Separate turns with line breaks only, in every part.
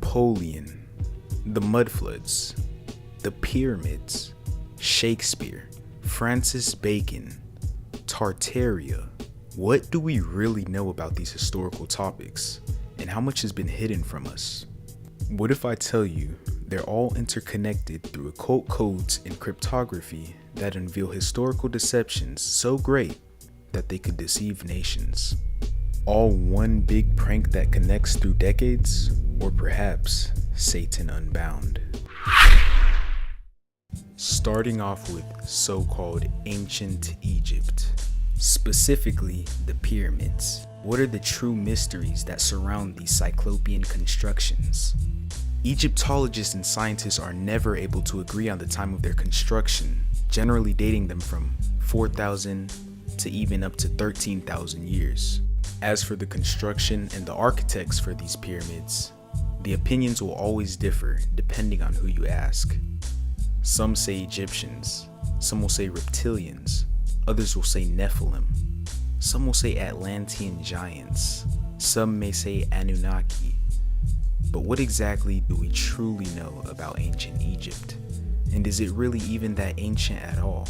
Napoleon, the mudfloods, the pyramids, Shakespeare, Francis Bacon, Tartaria. What do we really know about these historical topics, and how much has been hidden from us? What if I tell you they're all interconnected through occult codes and cryptography that unveil historical deceptions so great that they could deceive nations? All one big prank that connects through decades, or perhaps Satan Unbound? Starting off with so-called ancient Egypt, specifically the pyramids. What are the true mysteries that surround these cyclopean constructions? Egyptologists and scientists are never able to agree on the time of their construction, generally dating them from 4,000 to even up to 13,000 years. As for the construction and the architects for these pyramids, the opinions will always differ depending on who you ask. Some say Egyptians, some will say reptilians, others will say Nephilim, some will say Atlantean giants, some may say Anunnaki. But what exactly do we truly know about ancient Egypt? And is it really even that ancient at all?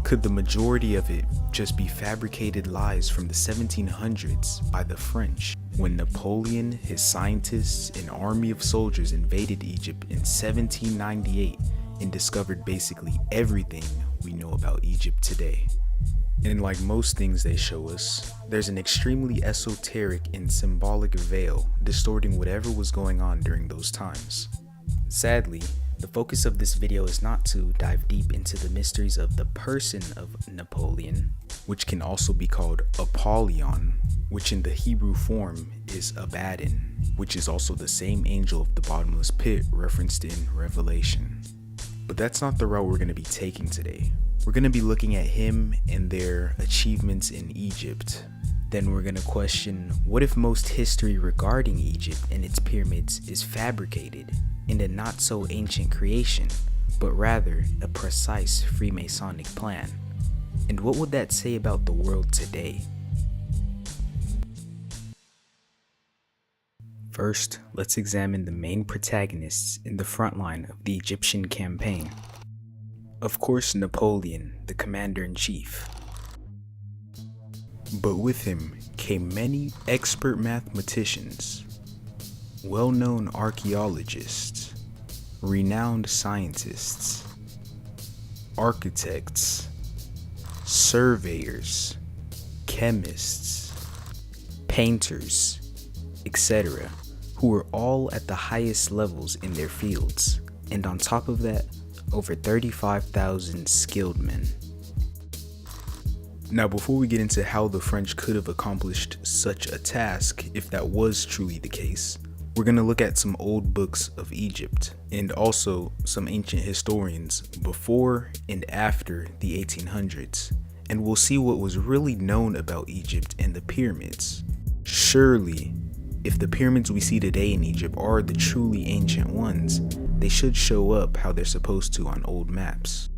Could the majority of it just be fabricated lies from the 1700s by the French, when Napoleon, his scientists, and army of soldiers invaded Egypt in 1798 and discovered basically everything we know about Egypt today? And like most things they show us, there's an extremely esoteric and symbolic veil distorting whatever was going on during those times. Sadly, the focus of this video is not to dive deep into the mysteries of the person of Napoleon, which can also be called Apollyon, which in the Hebrew form is Abaddon, which is also the same angel of the bottomless pit referenced in Revelation. But that's not the route we're going to be taking today. We're going to be looking at him and their achievements in Egypt. Then we're going to question, what if most history regarding Egypt and its pyramids is fabricated and a not so ancient creation, but rather a precise Freemasonic plan? And what would that say about the world today? First, let's examine the main protagonists in the front line of the Egyptian campaign. Of course, Napoleon, the commander-in-chief. But with him came many expert mathematicians, well-known archaeologists, renowned scientists, architects, surveyors, chemists, painters, etc., who were all at the highest levels in their fields, and on top of that, over 35,000 skilled men. Now, before we get into how the French could have accomplished such a task, if that was truly the case, we're going to look at some old books of Egypt, and also some ancient historians before and after the 1800s, and we'll see what was really known about Egypt and the pyramids. Surely, if the pyramids we see today in Egypt are the truly ancient ones, they should show up how they're supposed to on old maps.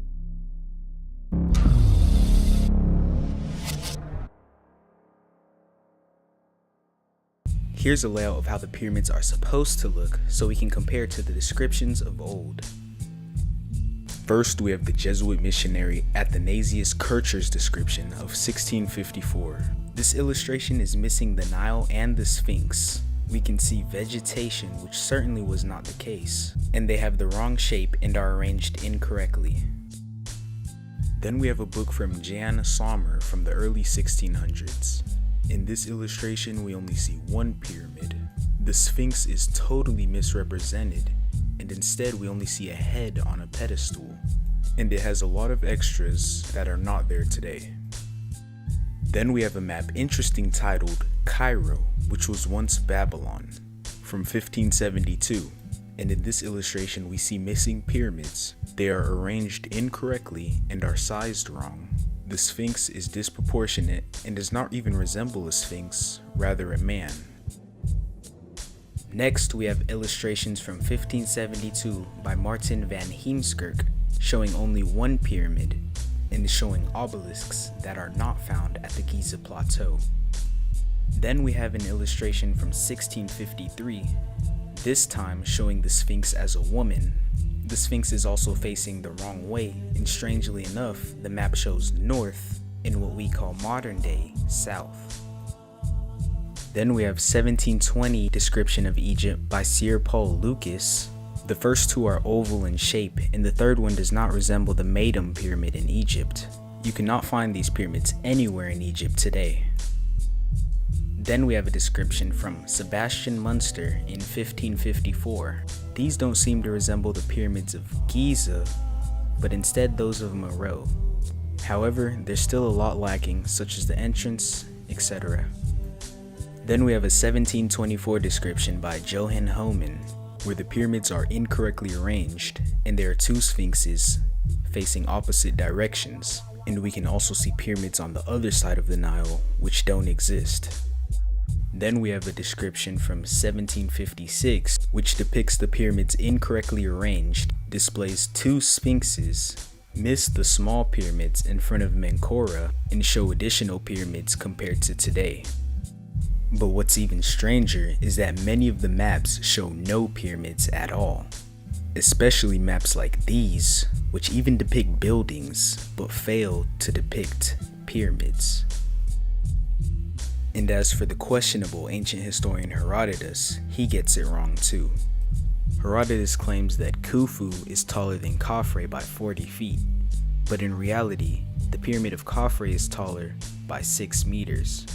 Here's a layout of how the pyramids are supposed to look so we can compare to the descriptions of old. First, we have the Jesuit missionary Athanasius Kircher's description of 1654. This illustration is missing the Nile and the Sphinx. We can see vegetation, which certainly was not the case, and they have the wrong shape and are arranged incorrectly. Then we have a book from Jan Sommer from the early 1600s. In this illustration, we only see one pyramid. The Sphinx is totally misrepresented, and instead we only see a head on a pedestal, and it has a lot of extras that are not there today. Then we have a map interesting titled Cairo, which was once Babylon, from 1572, and in this illustration we see missing pyramids. They are arranged incorrectly and are sized wrong. The Sphinx is disproportionate and does not even resemble a sphinx, rather a man. Next, we have illustrations from 1572 by Martin van Heemskerk showing only one pyramid and showing obelisks that are not found at the Giza Plateau. Then we have an illustration from 1653 this time showing the Sphinx as a woman. The Sphinx is also facing the wrong way, and strangely enough, the map shows north in what we call modern day south. Then we have 1720 description of Egypt by Sir Paul Lucas. The first two are oval in shape, and the third one does not resemble the Meidum pyramid in Egypt. You cannot find these pyramids anywhere in Egypt today. Then we have a description from Sebastian Munster in 1554. These don't seem to resemble the pyramids of Giza, but instead those of Meroe. However, there's still a lot lacking, such as the entrance, etc. Then we have a 1724 description by Johann Homan, where the pyramids are incorrectly arranged, and there are two sphinxes facing opposite directions, and we can also see pyramids on the other side of the Nile, which don't exist. Then we have a description from 1756, which depicts the pyramids incorrectly arranged, displays two sphinxes, miss the small pyramids in front of Menkora, and show additional pyramids compared to today. But what's even stranger is that many of the maps show no pyramids at all, especially maps like these, which even depict buildings but fail to depict pyramids. And as for the questionable ancient historian Herodotus, he gets it wrong too. Herodotus claims that Khufu is taller than Khafre by 40 feet, but in reality, the pyramid of Khafre is taller by 6 meters.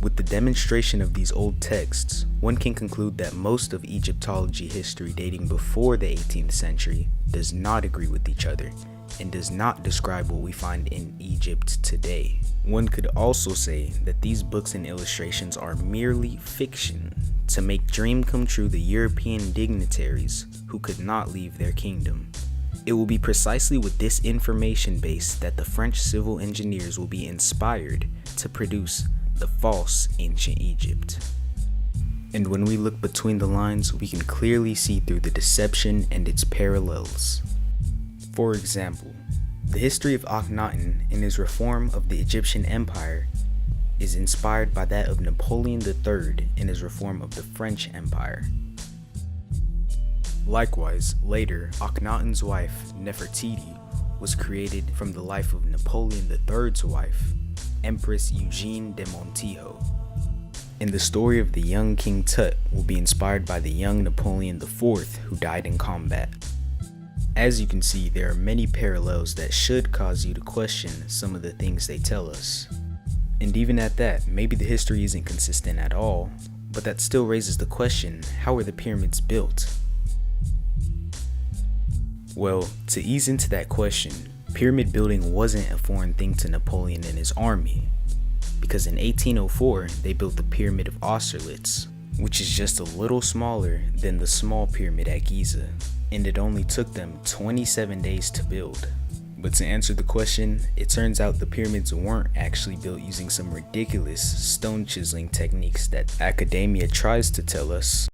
With the demonstration of these old texts, one can conclude that most of Egyptology history dating before the 18th century does not agree with each other, and does not describe what we find in Egypt today. One could also say that these books and illustrations are merely fiction to make dream come true the European dignitaries who could not leave their kingdom. It will be precisely with this information base that the French civil engineers will be inspired to produce the false ancient Egypt. And when we look between the lines, we can clearly see through the deception and its parallels. For example, the history of Akhenaten and his reform of the Egyptian Empire is inspired by that of Napoleon III and his reform of the French Empire. Likewise, later, Akhenaten's wife, Nefertiti, was created from the life of Napoleon III's wife, Empress Eugenie de Montijo. And the story of the young King Tut will be inspired by the young Napoleon IV who died in combat. As you can see, there are many parallels that should cause you to question some of the things they tell us. And even at that, maybe the history isn't consistent at all, but that still raises the question, how were the pyramids built? Well, to ease into that question, pyramid building wasn't a foreign thing to Napoleon and his army, because in 1804 they built the Pyramid of Austerlitz, which is just a little smaller than the small pyramid at Giza, and it only took them 27 days to build. But to answer the question, it turns out the pyramids weren't actually built using some ridiculous stone chiseling techniques that academia tries to tell us.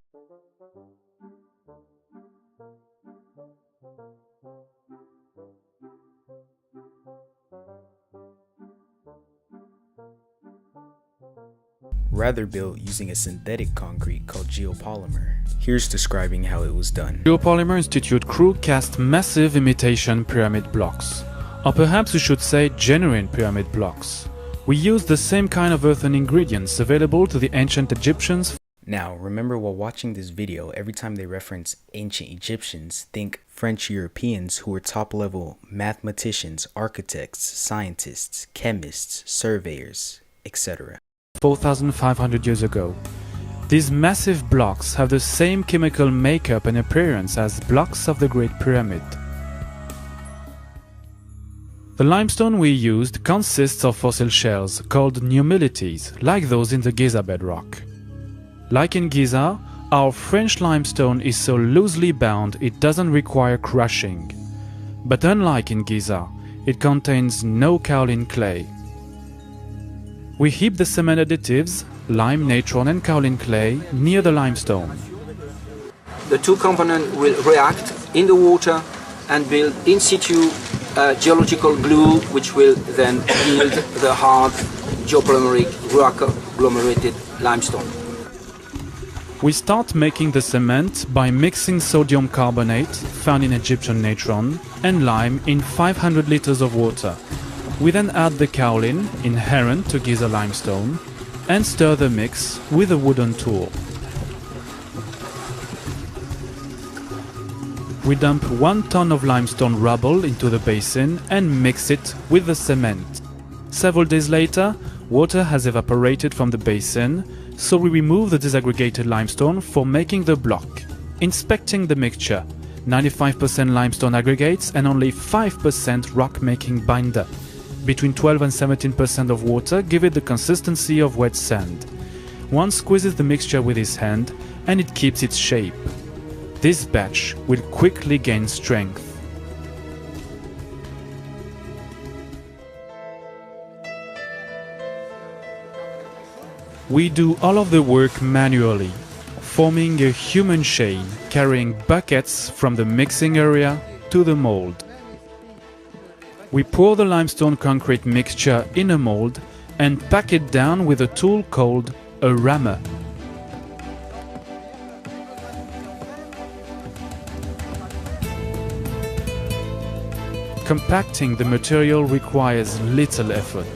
Rather built using a synthetic concrete called geopolymer. Here's describing how it was done.
Geopolymer Institute crew cast massive imitation pyramid blocks. Or perhaps we should say genuine pyramid blocks. We used the same kind of earthen ingredients available to the ancient Egyptians.
Now, remember while watching this video, every time they reference ancient Egyptians, think French Europeans who were top-level mathematicians, architects, scientists, chemists, surveyors, etc.
4,500 years ago. These massive blocks have the same chemical makeup and appearance as blocks of the Great Pyramid. The limestone we used consists of fossil shells called nummulites, like those in the Giza bedrock. Like in Giza, our French limestone is so loosely bound it doesn't require crushing. But unlike in Giza, it contains no kaolin clay. We heap the cement additives, lime, natron and kaolin clay, near the limestone.
The two components will react in the water and build in situ geological glue, which will then yield the hard geopolymeric rock agglomerated limestone.
We start making the cement by mixing sodium carbonate, found in Egyptian natron, and lime in 500 liters of water. We then add the kaolin, inherent to Giza limestone, and stir the mix with a wooden tool. We dump 1 ton of limestone rubble into the basin and mix it with the cement. Several days later, water has evaporated from the basin, so we remove the disaggregated limestone for making the block. Inspecting the mixture, 95% limestone aggregates and only 5% rock-making binder. Between 12 and 17% of water give it the consistency of wet sand. One squeezes the mixture with his hand and it keeps its shape. This batch will quickly gain strength. We do all of the work manually, forming a human chain carrying buckets from the mixing area to the mold. We pour the limestone concrete mixture in a mold and pack it down with a tool called a rammer. Compacting the material requires little effort.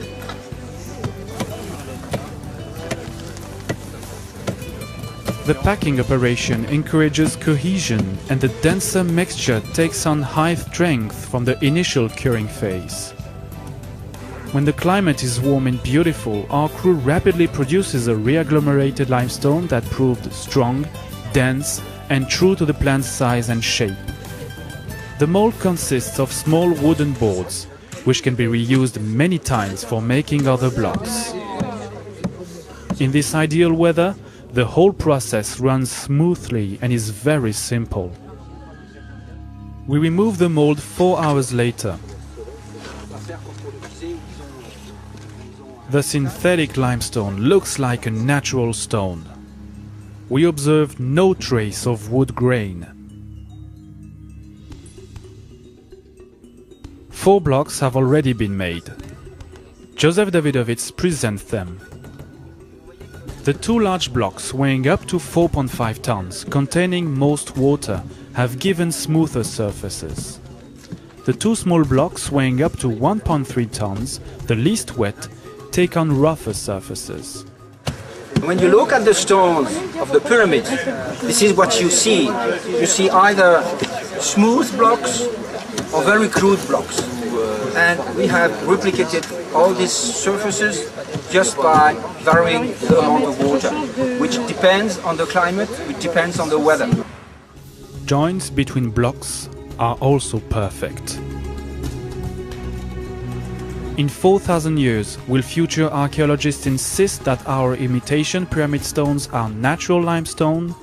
The packing operation encourages cohesion and the denser mixture takes on high strength from the initial curing phase. When the climate is warm and beautiful, our crew rapidly produces a re-agglomerated limestone that proved strong, dense, and true to the plant's size and shape. The mold consists of small wooden boards, which can be reused many times for making other blocks. In this ideal weather, the whole process runs smoothly and is very simple. We remove the mold 4 hours later. The synthetic limestone looks like a natural stone. We observe no trace of wood grain. 4 blocks have already been made. Joseph Davidovits presents them. The 2 large blocks weighing up to 4.5 tons, containing most water, have given smoother surfaces. The 2 small blocks weighing up to 1.3 tons, the least wet, take on rougher surfaces.
When you look at the stones of the pyramid, this is what you see. You see either smooth blocks or very crude blocks. And we have replicated all these surfaces just by varying the amount of water, which depends on the climate, which depends on the weather.
Joints between blocks are also perfect. In 4,000 years, will future archaeologists insist that our imitation pyramid stones are natural limestone?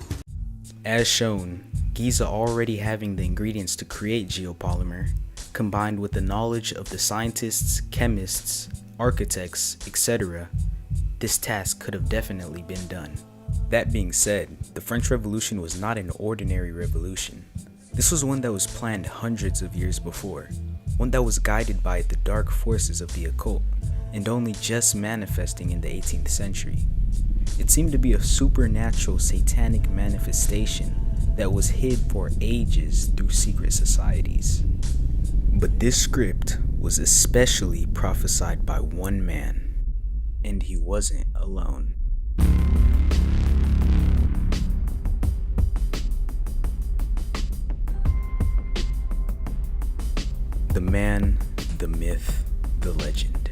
As shown, Giza already having the ingredients to create geopolymer, combined with the knowledge of the scientists, chemists, architects, etc., this task could have definitely been done. That being said, the French Revolution was not an ordinary revolution. This was one that was planned hundreds of years before, one that was guided by the dark forces of the occult, and only just manifesting in the 18th century. It seemed to be a supernatural satanic manifestation that was hid for ages through secret societies. But this script was especially prophesied by one man, and he wasn't alone. The man, the myth, the legend.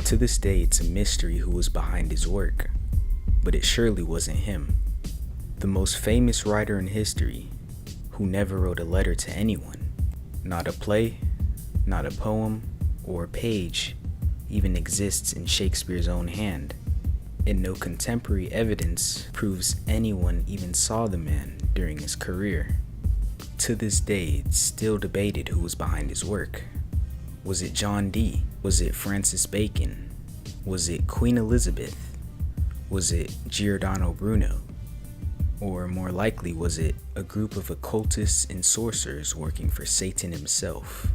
To this day, it's a mystery who was behind his work, but it surely wasn't him. The most famous writer in history, who never wrote a letter to anyone. Not a play, not a poem, or a page even exists in Shakespeare's own hand, and no contemporary evidence proves anyone even saw the man during his career. To this day, it's still debated who was behind his work. Was it John Dee? Was it Francis Bacon? Was it Queen Elizabeth? Was it Giordano Bruno? Or more likely, was it a group of occultists and sorcerers working for Satan himself?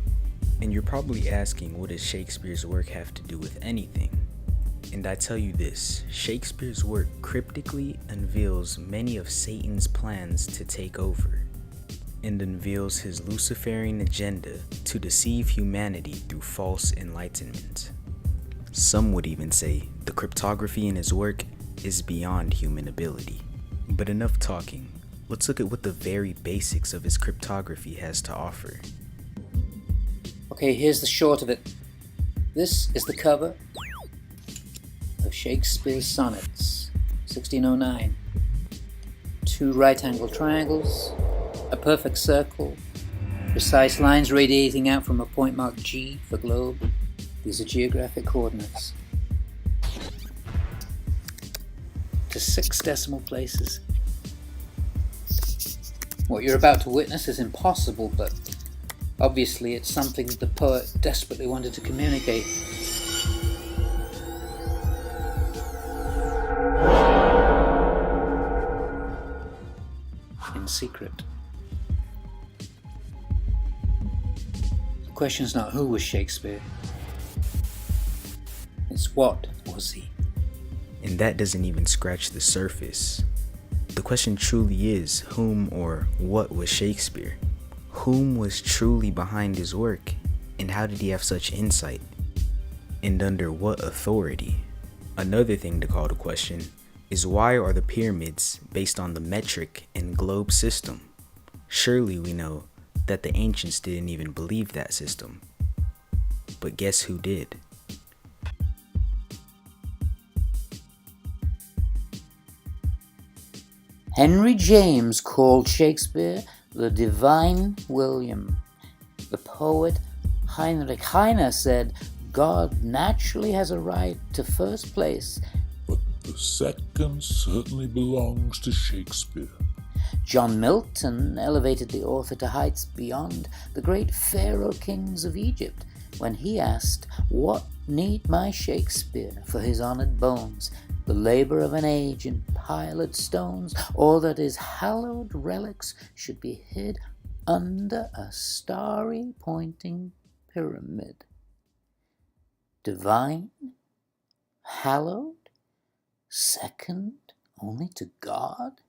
And you're probably asking, what does Shakespeare's work have to do with anything? And I tell you this, Shakespeare's work cryptically unveils many of Satan's plans to take over, and unveils his Luciferian agenda to deceive humanity through false enlightenment. Some would even say the cryptography in his work is beyond human ability. But enough talking, let's look at what the very basics of his cryptography has to offer.
Okay, here's the short of it. This is the cover of Shakespeare's sonnets, 1609. 2 right-angled triangles, a perfect circle, precise lines radiating out from a point marked G for globe. These are geographic coordinates. To 6 decimal places. What you're about to witness is impossible, but obviously it's something the poet desperately wanted to communicate. In secret. The question's not who was Shakespeare, it's what was he?
And that doesn't even scratch the surface. The question truly is, whom or what was Shakespeare? Whom was truly behind his work, and how did he have such insight? And under what authority? Another thing to call to question is, why are the pyramids based on the metric and globe system? Surely we know that the ancients didn't even believe that system. But guess who did?
Henry James called Shakespeare the Divine William. The poet Heinrich Heine said God naturally has a right to first place,
but the second certainly belongs to Shakespeare.
John Milton elevated the author to heights beyond the great pharaoh kings of Egypt when he asked, "What need my Shakespeare for his honored bones? The labor of an age in piled stones, or that his hallowed relics should be hid under a starry pointing pyramid." Divine? Hallowed? Second only to God?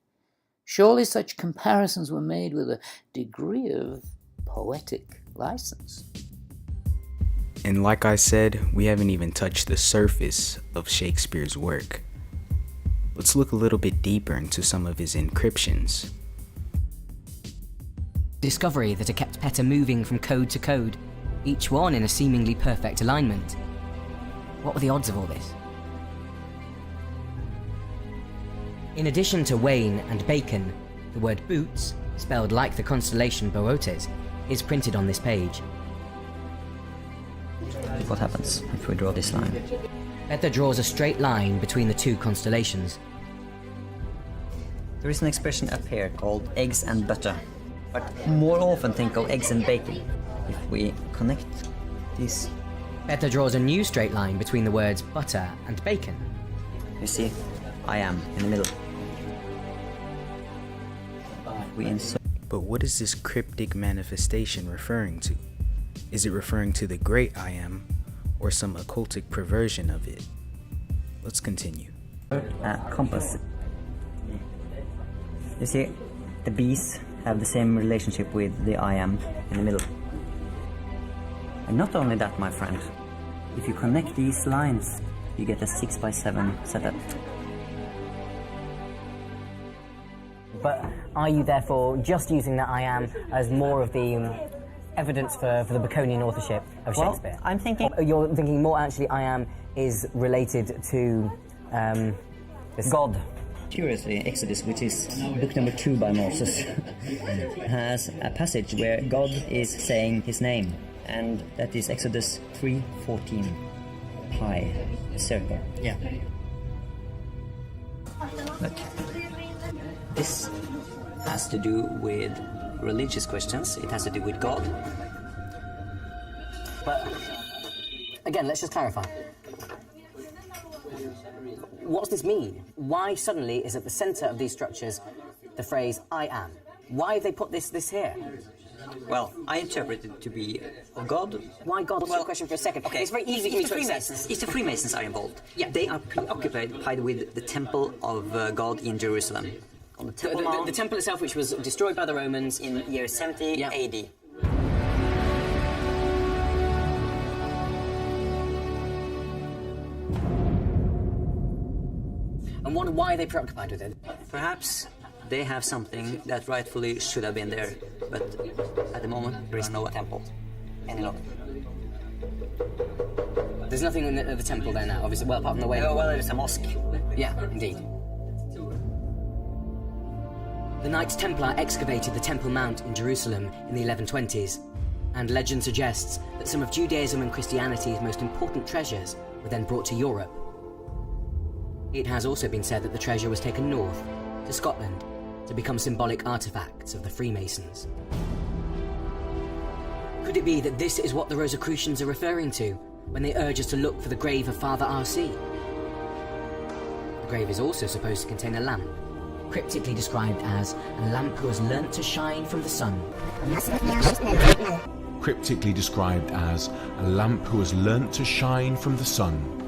Surely such comparisons were made with a degree of poetic license.
And like I said, we haven't even touched the surface of Shakespeare's work. Let's look a little bit deeper into some of his encryptions.
Discovery that are kept Petter moving from code to code, each one in a seemingly perfect alignment. What were the odds of all this? In addition to Wayne and Bacon, the word boots, spelled like the constellation Boötes, is printed on this page.
What happens if we draw this line?
Petter draws a straight line between the 2 constellations.
There is an expression up here called eggs and butter, but more often think of eggs and bacon. If we connect these,
Petter draws a new straight line between the words butter and bacon.
you see, I am in the middle. We insert.
But what is this cryptic manifestation referring to? Is it referring to the great I am, or some occultic perversion of it? Let's continue.
A compass. You see, the bees have the same relationship with the I am in the middle. And not only that, my friend, if you connect these lines, you get a 6x7 setup.
But are you therefore just using that I am as more of the evidence for the Baconian authorship of Shakespeare?
Well, I'm thinking...
You're thinking more actually I am is related to this
God. Curiously, Exodus, which is book number 2 by Moses, has a passage where God is saying his name, and that is Exodus 3:14. Pi, circle.
Yeah.
Look. This has to do with religious questions. It has to do with God.
But again, let's just clarify. What does this mean? Why suddenly is at the center of these structures the phrase I am? Why have they put this here?
Well, I interpret it to be of God.
Why God? What's
Well,
your question for a second?
Okay,
It's very easy for me to access.
It's the Freemasons are involved. Yeah, they are preoccupied with the temple of God in Jerusalem. On the Temple Mount.
The temple itself, which was destroyed by the Romans in
Year 70
Yeah.
AD.
And why are they preoccupied with it?
Perhaps they have something that rightfully should have been there, but at the moment there is no temple any longer.
There's nothing in the temple there now, obviously. Well, apart from the way.
Oh, well, there's a mosque.
Yeah, indeed. The Knights Templar excavated the Temple Mount in Jerusalem in the 1120s, and legend suggests that some of Judaism and Christianity's most important treasures were then brought to Europe. It has also been said that the treasure was taken north, to Scotland, to become symbolic artifacts of the Freemasons. Could it be that this is what the Rosicrucians are referring to when they urge us to look for the grave of Father R.C.? The grave is also supposed to contain a lamp, cryptically described as a lamp who has learnt to shine from the sun.
Cryptically described as a lamp who has learnt to shine from the sun.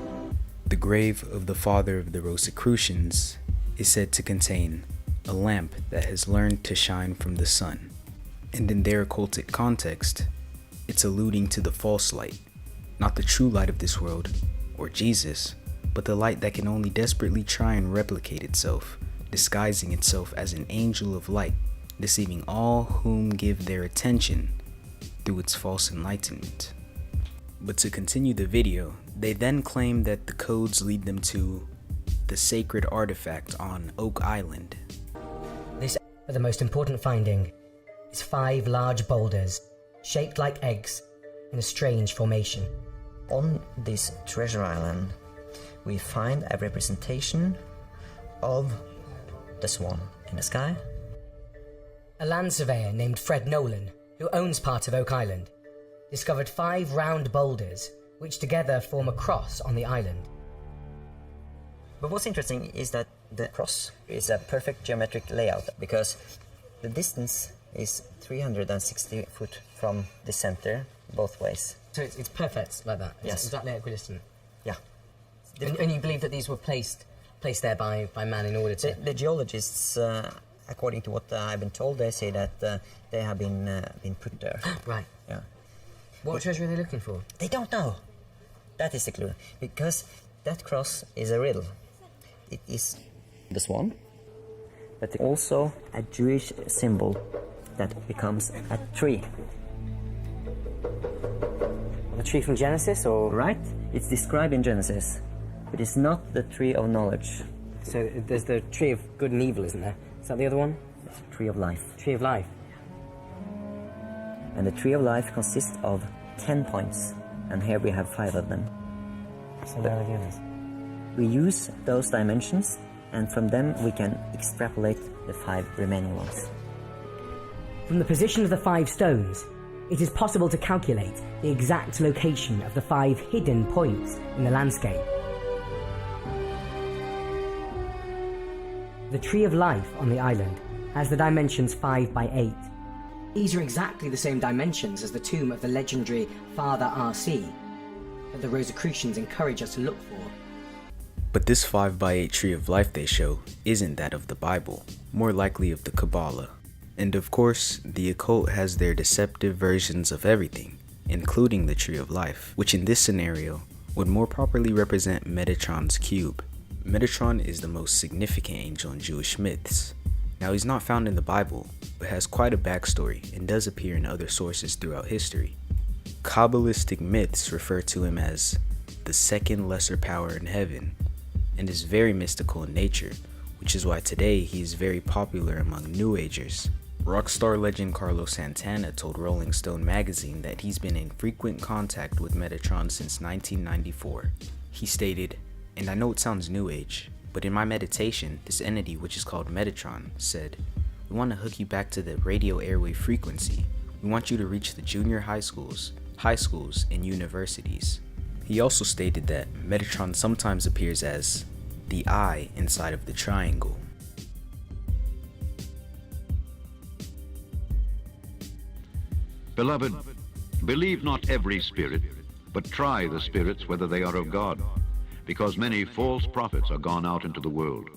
The grave of the father of the Rosicrucians is said to contain a lamp that has learned to shine from the sun. And in their occultic context, it's alluding to the false light, not the true light of this world, or Jesus, but the light that can only desperately try and replicate itself, disguising itself as an angel of light, deceiving all whom give their attention through its false enlightenment. But to continue the video, they then claim that the codes lead them to the sacred artifact on Oak Island.
But the most important finding is 5 large boulders, shaped like eggs, in a strange formation.
On this treasure island, we find a representation of the swan in the sky.
A land surveyor named Fred Nolan, who owns part of Oak Island, discovered 5 round boulders, which together form a cross on the island.
But what's interesting is that the cross is a perfect geometric layout because the distance is 360 foot from the center both ways.
So it's perfect like that. It's
Yes.
exactly equidistant.
Yeah.
And you believe that these were placed there by man in order to...
The geologists, according to what I've been told, they say that they have been put there.
Right.
Yeah.
What treasure are they looking for?
They don't know. That is the clue. Because that cross is a riddle. It is the swan, but also a Jewish symbol that becomes a tree.
The tree from Genesis, or...?
Right? It's described in Genesis, but it's not the tree of knowledge.
So there's the tree of good and evil, isn't there? Is that the other one?
It's the tree of life.
Tree of life.
And the tree of life consists of 10 points, and here we have 5 of them.
So there are the others.
We use those dimensions, and from them we can extrapolate the 5 remaining ones.
From the position of the 5 stones, it is possible to calculate the exact location of the 5 hidden points in the landscape. The Tree of Life on the island has the dimensions 5 by 8. These are exactly the same dimensions as the tomb of the legendary Father R.C. that the Rosicrucians encourage us to look for.
But this 5x8 tree of life they show isn't that of the Bible, more likely of the Kabbalah. And of course, the occult has their deceptive versions of everything, including the tree of life, which in this scenario would more properly represent Metatron's cube. Metatron is the most significant angel in Jewish myths. Now, he's not found in the Bible, but has quite a backstory and does appear in other sources throughout history. Kabbalistic myths refer to him as the second lesser power in heaven, and is very mystical in nature, which is why today he is very popular among New Agers. Rockstar legend Carlos Santana told Rolling Stone magazine that he's been in frequent contact with Metatron since 1994. He stated, "And I know it sounds New Age, but in my meditation, this entity, which is called Metatron, said, we want to hook you back to the radio airwave frequency. We want you to reach the junior high schools, and universities." He also stated that Metatron sometimes appears as the eye inside of the triangle.
Beloved, believe not every spirit, but try the spirits whether they are of God, because many false prophets are gone out into the world.